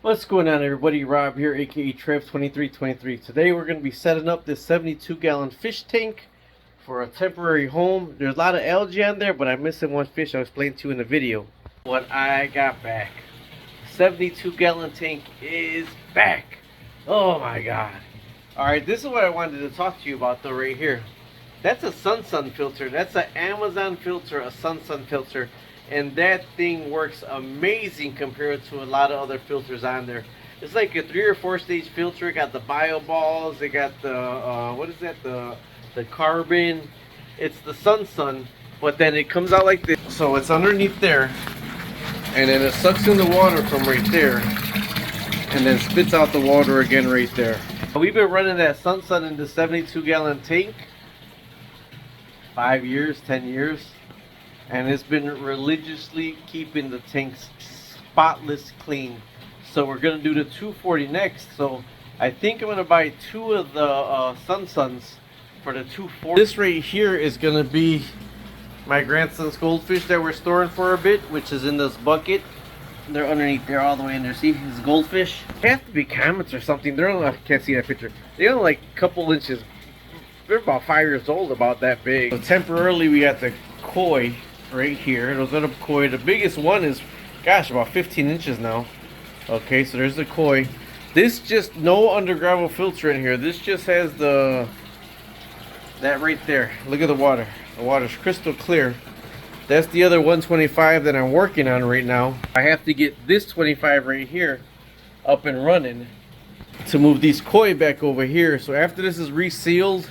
What's going on, everybody? Rob here, aka Trev2323. Today we're going to be setting up this 72-gallon fish tank for a temporary home. There's a lot of algae on there, but I'm missing one fish I was explaining to you in the video. What I got back. 72-gallon tank is back. Oh my god. Alright, this is what I wanted to talk to you about though right here. That's a Sun filter. That's an Amazon filter, a Sun filter. And that thing works amazing compared to a lot of other filters on there. It's like a 3 or 4 stage filter. It got the bio balls. It got the what is that? The carbon. It's the Sun, but then it comes out like this. So it's underneath there, and then it sucks in the water from right there, and then spits out the water again right there. We've been running that Sun in the 72-gallon tank 5 years, 10 years. And it's been religiously keeping the tanks spotless clean. So we're going to do the 240 next. So I think I'm going to buy 2 of the Suns for the 240. This right here is going to be my grandson's goldfish that we're storing for a bit, which is in this bucket. They're underneath there, all the way in there. See, his goldfish. They have to be comets or something. They're only, I can't see that picture. They're only like a couple inches. They're about 5 years old, about that big. So temporarily we got the koi right here. Those little koi. The biggest one is, gosh, about 15 inches now. Okay, so there's the koi. This just no undergravel filter in here. This just has that right there. Look at the water. The water's crystal clear. That's the other 125 that I'm working on right now. I have to get this 25 right here up and running to move these koi back over here. So after this is resealed,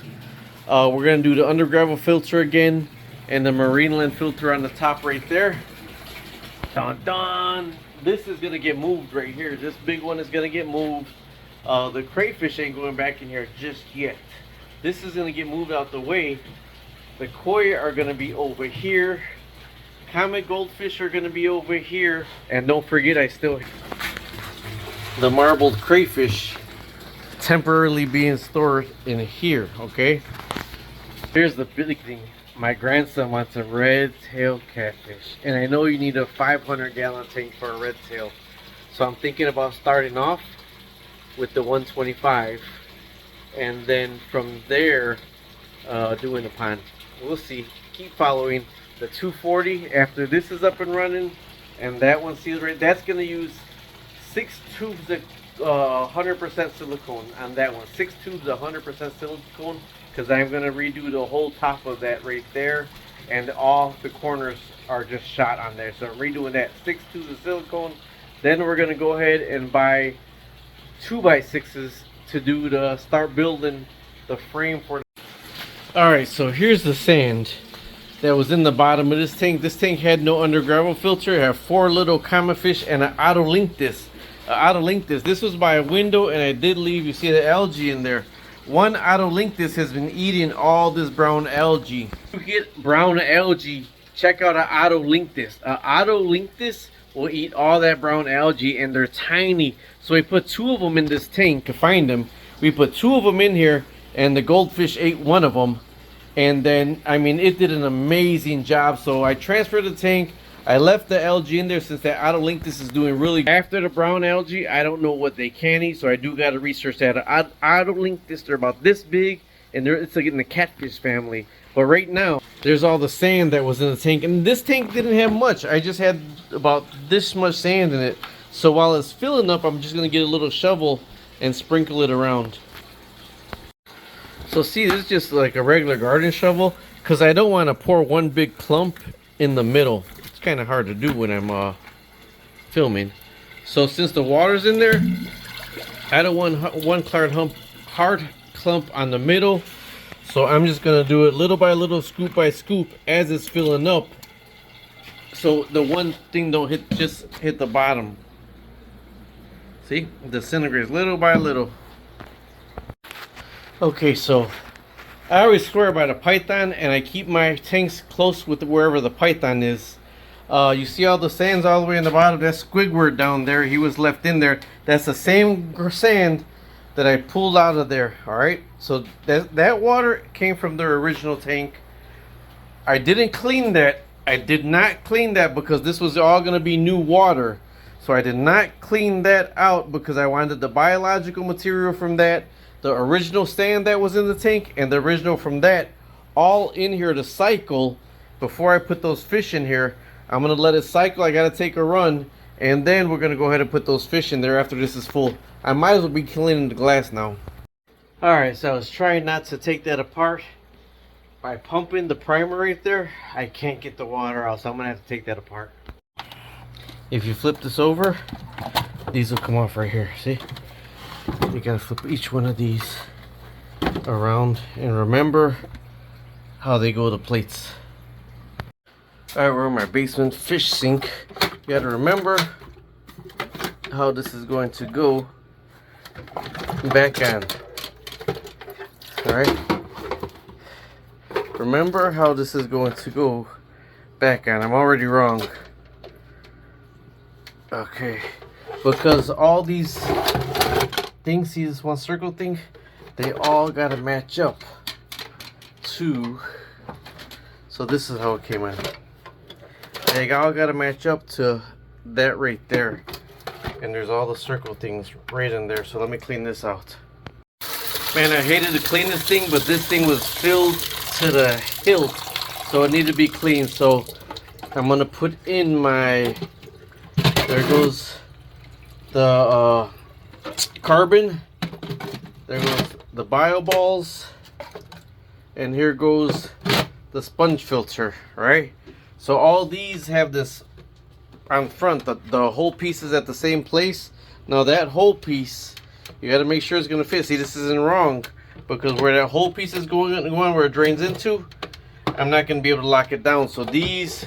we're gonna do the undergravel filter again and the Marineland filter on the top right there. Dun dun! This is gonna get moved right here. This big one is gonna get moved. The crayfish ain't going back in here just yet. This is gonna get moved out the way. The koi are gonna be over here. Comet goldfish are gonna be over here. And don't forget, the marbled crayfish temporarily being stored in here. Okay. Here's the big thing. My grandson wants a red-tailed catfish, and I know you need a 500-gallon tank for a red-tail. So I'm thinking about starting off with the 125, and then from there doing the pond. We'll see. Keep following the 240 after this is up and running, and that one sealed right. That's gonna use 6 tubes of 100% silicone on that one. 6 tubes of 100% silicone. Because I'm going to redo the whole top of that right there, and all the corners are just shot on there. So I'm redoing that. 6 tubes of silicone. Then we're going to go ahead and buy 2x6s to start building the frame for. Alright, so here's the sand that was in the bottom of this tank. This tank had no undergravel filter. It had 4 little comet fish and an autolinctus. This was by a window, and I did leave, you see the algae in there. One autolinctus has been eating all this brown algae. If you get brown algae, check out an autolinctus. An autolinctus will eat all that brown algae, and they're tiny. So we put 2 of them in this tank to find them. We put 2 of them in here, and the goldfish ate 1 of them. And then, I mean, it did an amazing job. So I transferred the tank. I left the algae in there since that autolinctus is doing really good. After the brown algae, I don't know what they can eat, so I do got to research that. Autolinctus, they're about this big, and it's like in the catfish family. But right now, there's all the sand that was in the tank, and this tank didn't have much. I just had about this much sand in it. So while it's filling up, I'm just going to get a little shovel and sprinkle it around. So see, this is just like a regular garden shovel, because I don't want to pour one big clump in the middle. Kind of hard to do when I'm filming. So since the water's in there, I don't want one hard clump on the middle. So I'm just gonna do it little by little, scoop by scoop, as it's filling up. So the one thing don't hit the bottom. See, it disintegrates little by little. Okay, so I always swear by the python, and I keep my tanks close with wherever the python is. You see all the sands all the way in the bottom? That's Squidward down there. He was left in there. That's the same sand that I pulled out of there. Alright, so that water came from their original tank. I didn't clean that. I did not clean that because this was all going to be new water. So I did not clean that out because I wanted the biological material from that, the original sand that was in the tank, and the original from that all in here to cycle before I put those fish in here. I'm gonna let it cycle. I gotta take a run, and then we're gonna go ahead and put those fish in there after this is full. I might as well be cleaning the glass now. Alright, so I was trying not to take that apart. By pumping the primer right there, I can't get the water out, so I'm gonna have to take that apart. If you flip this over, these will come off right here. See? You gotta flip each one of these around, and remember how they go to plates. Alright, we're in my basement fish sink. You gotta remember how this is going to go back on. Alright? Remember how this is going to go back on. I'm already wrong. Okay. Because all these things, see this one circle thing? They all gotta match up to. So this is how it came in. They all gotta match up to that right there. And there's all the circle things right in there. So let me clean this out. Man, I hated to clean this thing, but this thing was filled to the hilt, so it needed to be clean. So I'm gonna put in my, there goes the carbon, there goes the bio balls, and here goes the sponge filter, right? So all these have this on front, the whole piece is at the same place. Now that whole piece, you got to make sure it's going to fit. See, this isn't wrong, because where that whole piece is going where it drains into, I'm not going to be able to lock it down. So these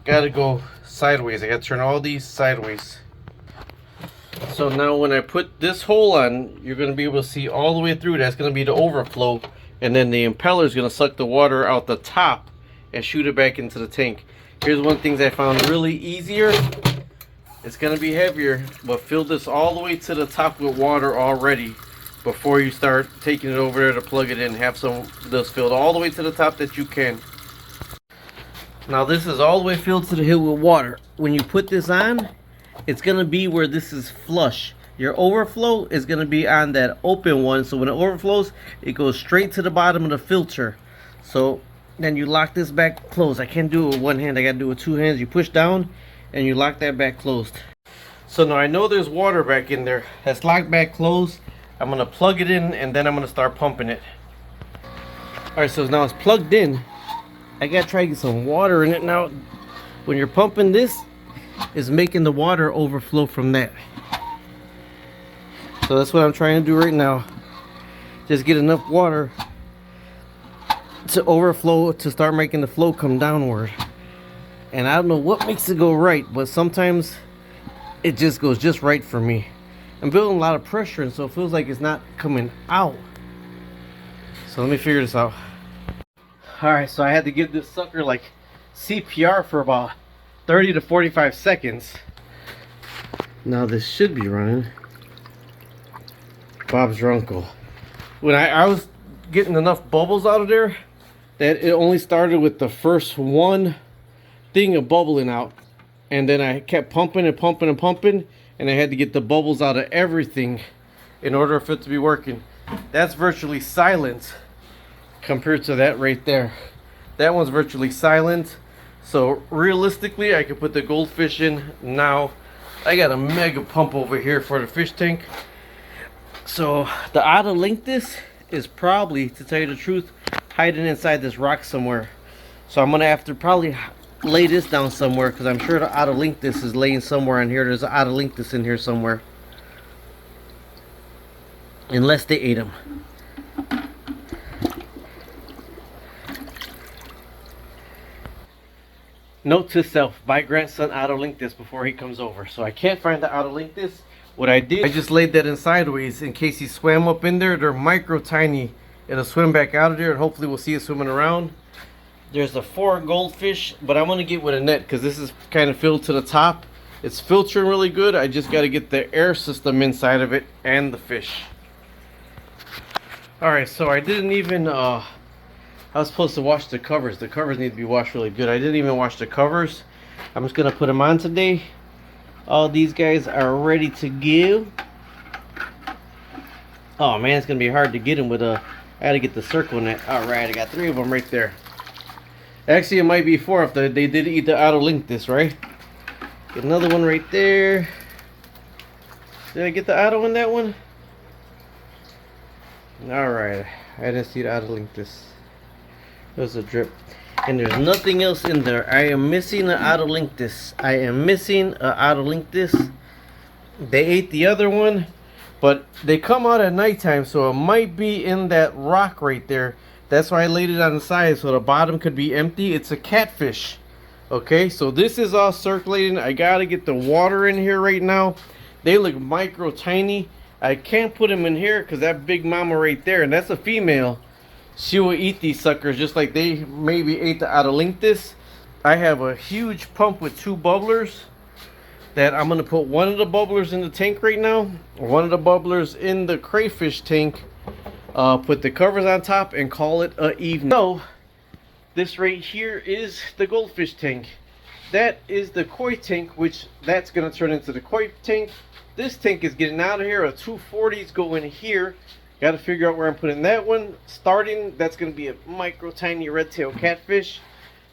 got to go sideways. I got to turn all these sideways. So now when I put this hole on, you're going to be able to see all the way through. That's going to be the overflow, and then the impeller is going to suck the water out the top and shoot it back into the tank. Here's one thing I found really easier. It's going to be heavier, but fill this all the way to the top with water already before you start taking it over there to plug it in. Have some of this filled all the way to the top that you can. Now this is all the way filled to the hill with water. When you put this on, it's going to be where this is flush. Your overflow is going to be on that open one, so when it overflows, it goes straight to the bottom of the filter. So then you lock this back closed. I can't do it with one hand, I got to do it with two hands. You push down and you lock that back closed. So now I know there's water back in there. That's locked back closed. I'm going to plug it in, and then I'm going to start pumping it. Alright, so now it's plugged in. I got to try to get some water in it. Now when you're pumping this, is making the water overflow from that. So that's what I'm trying to do right now. Just get enough water to overflow to start making the flow come downward. And I don't know what makes it go right, but sometimes it just goes just right for me. I'm building a lot of pressure, and so it feels like it's not coming out. So let me figure this out. Alright, so I had to give this sucker like CPR for about 30 to 45 seconds. Now this should be running. Bob's your uncle. When I was getting enough bubbles out of there that it only started with the first one thing of bubbling out, and then I kept pumping and pumping and pumping, and I had to get the bubbles out of everything in order for it to be working. That's virtually silent compared to that right there. That one's virtually silent. So realistically, I could put the Goldfish in now. I got a mega pump over here for the fish tank. So the outer link this is probably, to tell you the truth, hiding inside this rock somewhere. So I'm gonna have to probably lay this down somewhere, because I'm sure the outer link this is laying somewhere in here. There's an outer link this in here somewhere, unless they ate them. Note to self, my grandson outer link this before he comes over. So I can't find the outer link this. What I did, I just laid that in sideways in case he swam up in there. They're micro tiny. It'll swim back out of there, and hopefully we'll see it swimming around. There's the 4 goldfish, but I'm gonna get with a net because this is kind of filled to the top. It's filtering really good. I just got to get the air system inside of it and the fish. All right, so I didn't even I was supposed to wash the covers. The covers need to be washed really good. I didn't even wash the covers. I'm just gonna put them on today, All these guys are ready to go. Oh man, it's gonna be hard to get them with a. I gotta get the circle net. All right, I got 3 of them right there. Actually, it might be 4 if they did eat the auto link this, right? Get another one right there. Did I get the auto in that one? All right, I didn't see the auto link this. There's a drip. And there's nothing else in there. I am missing an auto link this. I am missing an auto link this. They ate the other one, but they come out at nighttime, so it might be in that rock right there. That's why I laid it on the side so the bottom could be empty. It's a catfish. Okay, so this is all circulating. I gotta get the water in here right now. They look micro tiny. I can't put them in here because that big mama right there, and that's a female. She will eat these suckers just like they maybe ate the Adelinthus. I have a huge pump with 2 bubblers that I'm going to put one of the bubblers in the tank right now. One of the bubblers in the crayfish tank. Put the covers on top and call it a evening. So, this right here is the goldfish tank. That is the koi tank, which that's going to turn into the koi tank. This tank is getting out of here. A 240s go in here. Got to figure out where I'm putting that one. Starting, that's going to be a micro tiny red tail catfish.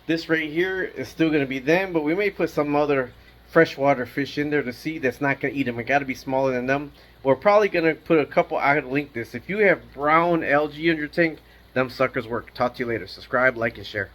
This right here is still going to be them, but we may put some other freshwater fish in there to see that's not going to eat them. It got to be smaller than them. We're probably going to put a couple out of link this. If you have brown algae in your tank, them suckers work. Talk to you later. Subscribe, like, and share.